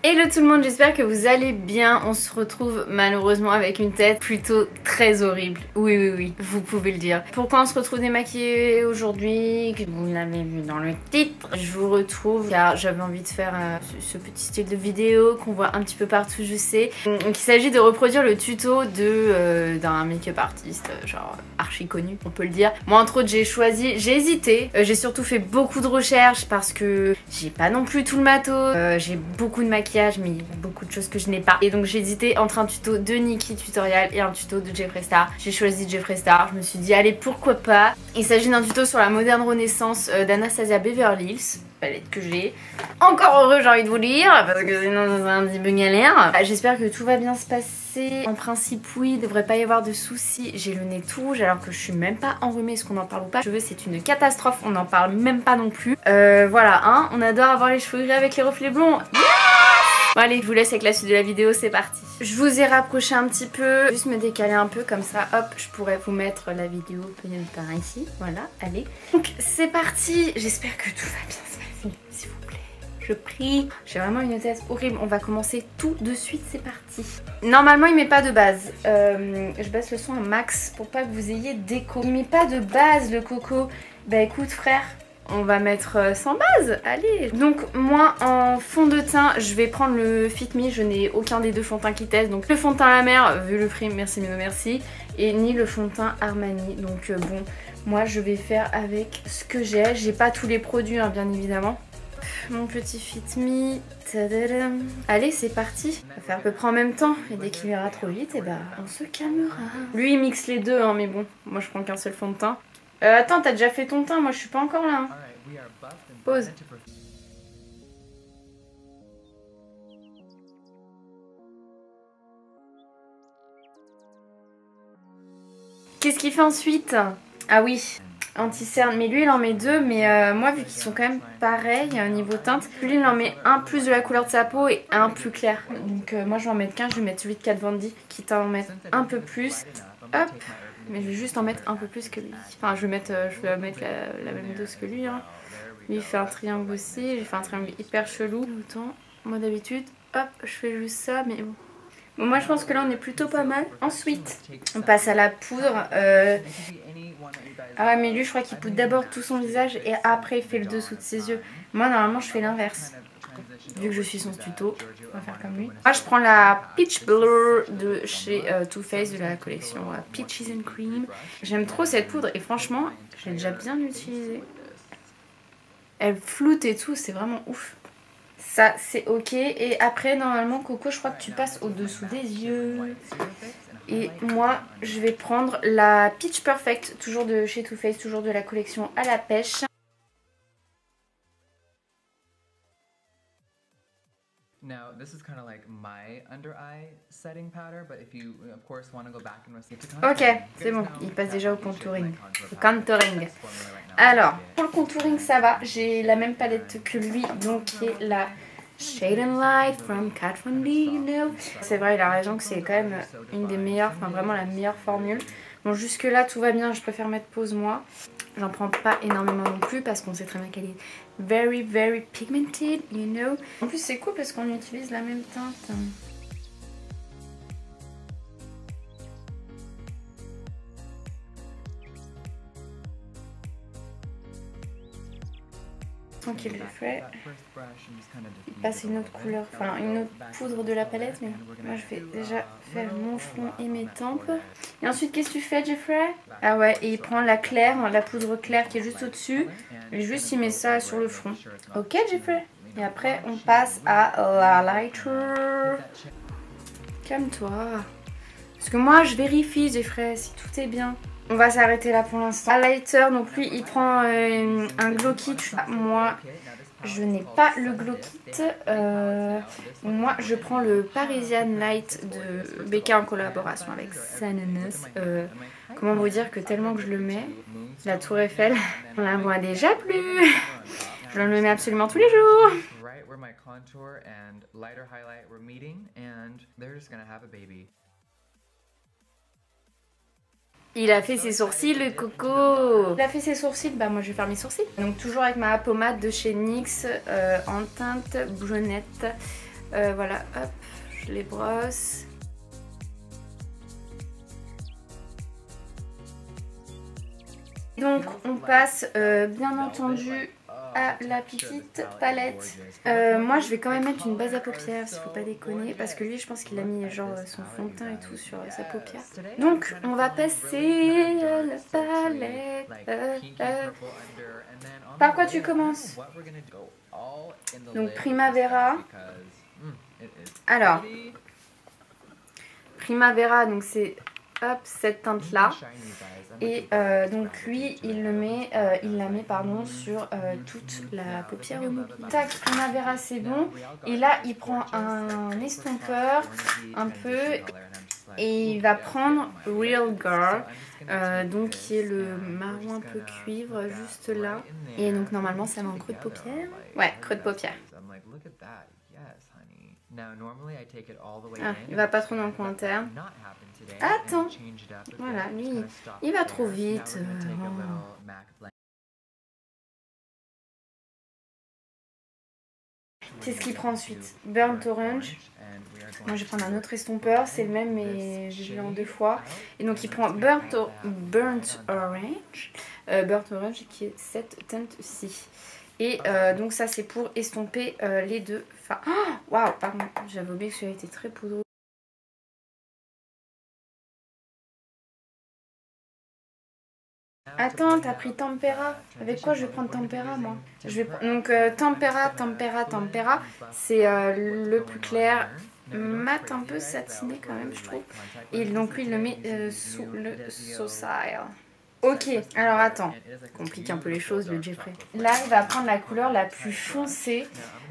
Hello tout le monde, j'espère que vous allez bien. On se retrouve malheureusement avec une tête plutôt très horrible. Oui, vous pouvez le dire. Pourquoi on se retrouve démaquillée aujourd'hui? Vous l'avez vu dans le titre. Je vous retrouve car j'avais envie de faire ce petit style de vidéo qu'on voit un petit peu partout, je sais. Donc il s'agit de reproduire le tuto d'un make-up artiste, genre archi connu, on peut le dire. Moi entre autres j'ai hésité. J'ai surtout fait beaucoup de recherches parce que j'ai pas non plus tout le matos. J'ai beaucoup de maquillage mais il y a beaucoup de choses que je n'ai pas. Et donc j'ai hésité entre un tuto de Nikkie Tutorial et un tuto de Jeffree Star. J'ai choisi Jeffree Star, je me suis dit allez pourquoi pas. Il s'agit d'un tuto sur la moderne renaissance d'Anastasia Beverly Hills. Palette que j'ai. Encore heureux j'ai envie de vous dire parce que sinon c'est un petit peu galère. J'espère que tout va bien se passer. En principe oui, il devrait pas y avoir de soucis. J'ai le nez tout rouge alors que je suis même pas enrhumée, est-ce qu'on en parle ou pas? Je veux c'est une catastrophe, on n'en parle même pas non plus. Voilà hein, on adore avoir les cheveux gris avec les reflets blonds. Yeah! Bon allez, je vous laisse avec la suite de la vidéo, c'est parti. Je vous ai rapproché un petit peu, juste me décaler un peu comme ça, hop, je pourrais vous mettre la vidéo peut-être par ici, voilà, allez. Donc c'est parti, j'espère que tout va bien se passer, s'il vous plaît, je prie. J'ai vraiment une tête horrible, on va commencer tout de suite, c'est parti. Normalement il met pas de base, je baisse le son à max pour pas que vous ayez d'écho. Il met pas de base le coco, bah écoute frère, on va mettre sans base, allez. Donc moi en fond de teint je vais prendre le Fit Me, je n'ai aucun des deux fonds de teint qui testent. Donc le fond de teint La Mer, vu le prix, merci mais non merci. Et ni le fond de teint Armani, donc bon, moi je vais faire avec ce que j'ai pas tous les produits hein, bien évidemment. Mon petit Fit Me, tadadam. Allez c'est parti, on va faire à peu près en même temps. Et dès qu'il ira trop vite, et bah on se calmera. Lui il mixe les deux hein, mais bon, moi je prends qu'un seul fond de teint. Attends, t'as déjà fait ton teint, moi je suis pas encore là. Hein. Pause. Qu'est-ce qu'il fait ensuite? Ah oui, anti-cerne. Mais lui il en met deux, mais moi vu qu'ils sont quand même pareils au niveau teinte, lui il en met un plus de la couleur de sa peau et un plus clair. Donc moi je vais en mettre qu'un, je vais mettre celui de Kat Von D, quitte à en mettre un peu plus. Hop. Mais je vais juste en mettre un peu plus que lui. Enfin je vais mettre la même dose que lui hein. Lui il fait un triangle aussi, j'ai fait un triangle hyper chelou. Autant, moi d'habitude, hop, je fais juste ça, mais bon. Bon moi je pense que là on est plutôt pas mal. Ensuite, on passe à la poudre. Ah ouais mais lui je crois qu'il poudre d'abord tout son visage et après il fait le dessous de ses yeux. Moi normalement je fais l'inverse. Vu que je suis son tuto, on va faire comme lui. Moi je prends la Peach Blur de chez Too Faced de la collection Peaches and Cream. J'aime trop cette poudre et franchement, j'ai déjà bien utilisé. Elle floute et tout, c'est vraiment ouf. Ça c'est ok. Et après normalement Coco je crois que tu passes au dessous des yeux. Et moi je vais prendre la Peach Perfect, toujours de chez Too Faced, toujours de la collection à la pêche. Now, this is kind of like my under eye setting powder, but if you, of course, want to go back and receive the Ok, c'est bon, il passe déjà au contouring. Le contouring. Alors, pour le contouring, ça va. J'ai la même palette que lui, donc qui est la Shade and Light from Kat Von D, you know. C'est vrai, il a raison que c'est quand même une des meilleures, enfin vraiment la meilleure formule. Bon, jusque là, tout va bien, je préfère mettre pause moi. J'en prends pas énormément non plus parce qu'on sait très bien qu'elle est very pigmented, you know. En plus c'est cool parce qu'on utilise la même teinte. Qu'il le fait. Il passe une autre couleur, enfin une autre poudre de la palette, mais moi je vais déjà faire mon front et mes tempes. Et ensuite qu'est-ce que tu fais Jeffree? Ah ouais, et il prend la claire, la poudre claire qui est juste au-dessus, et juste il met ça sur le front. Ok Jeffree? Et après on passe à la lighter. Calme-toi. Parce que moi je vérifie Jeffree si tout est bien. On va s'arrêter là pour l'instant. Lighter, donc lui il prend un glow kit. Moi je n'ai pas le glow kit. Moi je prends le Parisian Light de Becca en collaboration avec Sananas. Comment vous dire que tellement que je le mets, la tour Eiffel, on la voit déjà plus. Je le mets absolument tous les jours. Il a fait ses sourcils, le coco. Il a fait ses sourcils, bah moi je vais faire mes sourcils. Donc toujours avec ma pommade de chez NYX en teinte brunette. Voilà, hop, je les brosse. Donc on passe bien entendu à la petite palette. Moi je vais quand même mettre une base à paupières, s'il faut pas déconner, parce que lui je pense qu'il a mis genre son fond de teint et tout sur sa paupière. Donc on va passer à la palette. Par quoi tu commences? Donc Primavera. Alors Primavera, donc c'est hop cette teinte là. Et donc lui il la met pardon sur toute la paupière mobile. Tac, Primavera c'est bon. Et là il prend un estompeur un peu et il va prendre Real Girl, donc qui est le marron un peu cuivre juste là. Et donc normalement ça met en creux de paupière. Ouais, creux de paupière. Ah, il va pas trop dans le coin interne. Attends, voilà, lui, il va trop vite. C'est ce qu'il prend ensuite. Burnt Orange. Moi, je vais prendre un autre estompeur. C'est le même, mais je l'ai en 2 fois. Et donc, il prend Burnt Orange. Burnt Orange qui est cette teinte-ci. Et donc, ça, c'est pour estomper les deux. Enfin, waouh, pardon, j'avais oublié que celui-là était très poudreux. Attends, t'as pris Tempera. Avec quoi je vais prendre Tempera, moi? Donc Tempera, c'est le plus clair, mat un peu satiné quand même, je trouve. Et donc lui, il le met sous le sourcil. Ok, alors attends, complique un peu les choses le Jeffrey. Là, il va prendre la couleur la plus foncée.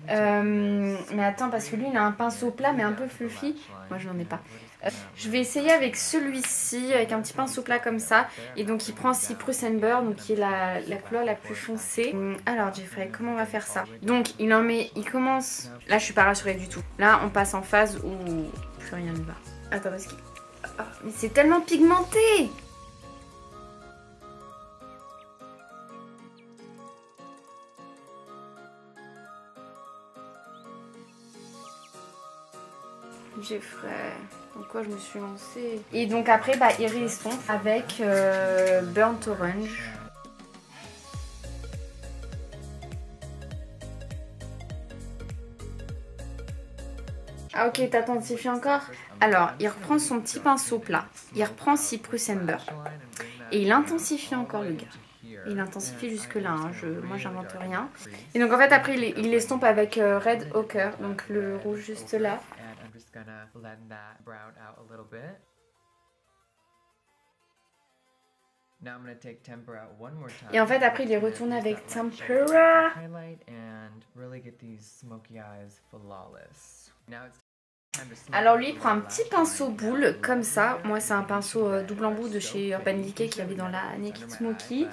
Mais attends, parce que lui, il a un pinceau plat, mais un peu fluffy. Moi, je n'en ai pas. Je vais essayer avec celui-ci, avec un petit pinceau plat comme ça. Et donc il prend Cyprus Amber, donc qui est la couleur la plus foncée. Alors Jeffrey, comment on va faire ça? Donc il commence... Là je suis pas rassurée du tout. Là on passe en phase où plus rien ne va. Attends, parce que... Oh, mais c'est tellement pigmenté! Jeffrey, dans quoi je me suis lancée? Et donc après, bah, il réestompe avec Burnt Orange. Ah ok, t'intensifies encore? Alors, il reprend son petit pinceau plat. Il reprend Cyprus Amber. Et il intensifie encore le gars. Il intensifie jusque là, hein. Moi j'invente rien. Et donc en fait après il l'estompe avec Red Ochre, donc le rouge juste là. Et en fait après il est retourné avec Tempera. Alors lui il prend un petit pinceau boule comme ça. Moi c'est un pinceau double embout de chez Urban Decay qu'il y avait dans la Naked Smoky.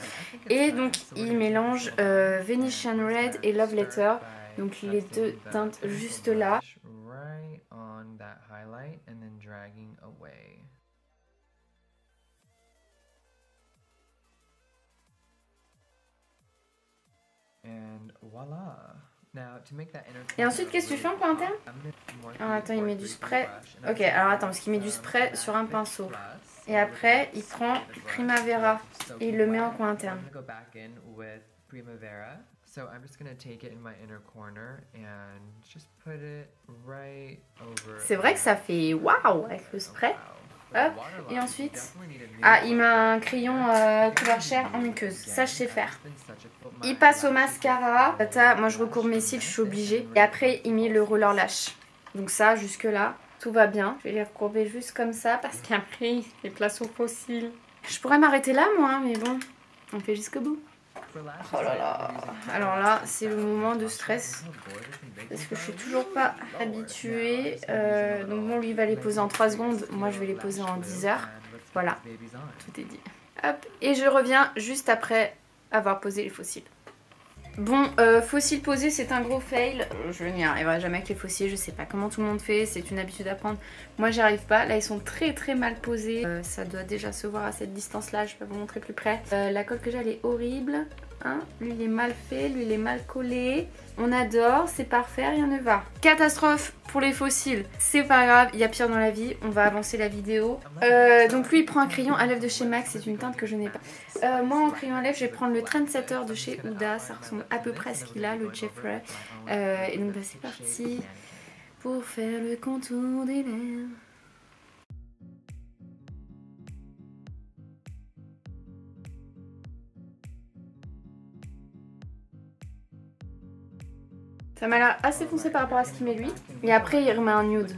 Et donc il mélange Venetian Red et Love Letter. Donc les deux teintes juste là. Et ensuite, qu'est-ce que tu fais en coin interne? Alors attends, il met du spray. Ok, alors attends, parce qu'il met du spray sur un pinceau. Et après, il prend Primavera et il le met en coin interne. C'est vrai que ça fait waouh avec le spray. Hop, et ensuite, il met un crayon couleur chair en muqueuse. Ça, je sais faire. Il passe au mascara. Moi, je recourbe mes cils, je suis obligée. Et après, il met le roller lash. Donc ça, jusque là, tout va bien. Je vais les recourber juste comme ça parce qu'après, il fait place aux faux cils. Je pourrais m'arrêter là, moi, mais bon, on fait jusqu'au bout. Oh là là. Alors là, c'est le moment de stress. Parce que je suis toujours pas habituée. Donc bon, lui, il va les poser en 3 secondes. Moi, je vais les poser en 10 heures. Voilà, tout est dit. Hop, et je reviens juste après avoir posé les fossiles. Bon, fossiles posés, c'est un gros fail. Je n'y arriverai jamais avec les fossiles. Je sais pas comment tout le monde fait. C'est une habitude à prendre. Moi, j'y arrive pas. Là, ils sont très très mal posés. Ça doit déjà se voir à cette distance-là. Je vais vous montrer plus près. La colle que j'ai, elle est horrible. Hein, lui il est mal fait, lui il est mal collé. On adore, c'est parfait, rien ne va. Catastrophe pour les fossiles. C'est pas grave, il y a pire dans la vie. On va avancer la vidéo. Donc lui il prend un crayon à lèvres de chez MAC, c'est une teinte que je n'ai pas. Moi en crayon à lèvres, je vais prendre le Trendsetter de chez Huda. Ça ressemble à peu près à ce qu'il a, le Jeffrey. Et donc bah, c'est parti pour faire le contour des lèvres. Ça m'a l'air assez foncé par rapport à ce qu'il met lui. Et après il remet un nude.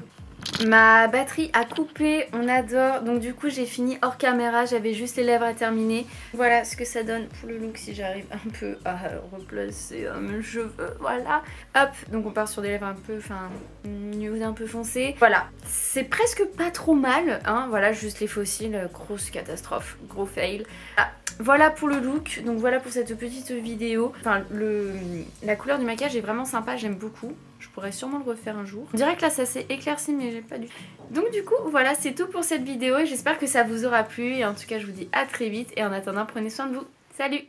Ma batterie a coupé, on adore. Donc du coup j'ai fini hors caméra, j'avais juste les lèvres à terminer. Voilà ce que ça donne pour le look si j'arrive un peu à replacer mes cheveux. Voilà. Hop, donc on part sur des lèvres un peu, enfin, nude un peu foncé. Voilà, c'est presque pas trop mal. Hein. Voilà, juste les fossiles, grosse catastrophe, gros fail. Ah. Voilà pour le look, donc voilà pour cette petite vidéo. Enfin, la couleur du maquillage est vraiment sympa, j'aime beaucoup. Je pourrais sûrement le refaire un jour. On dirait que là ça s'est éclairci mais j'ai pas du tout. Donc du coup voilà, c'est tout pour cette vidéo et j'espère que ça vous aura plu. Et en tout cas je vous dis à très vite et en attendant prenez soin de vous. Salut!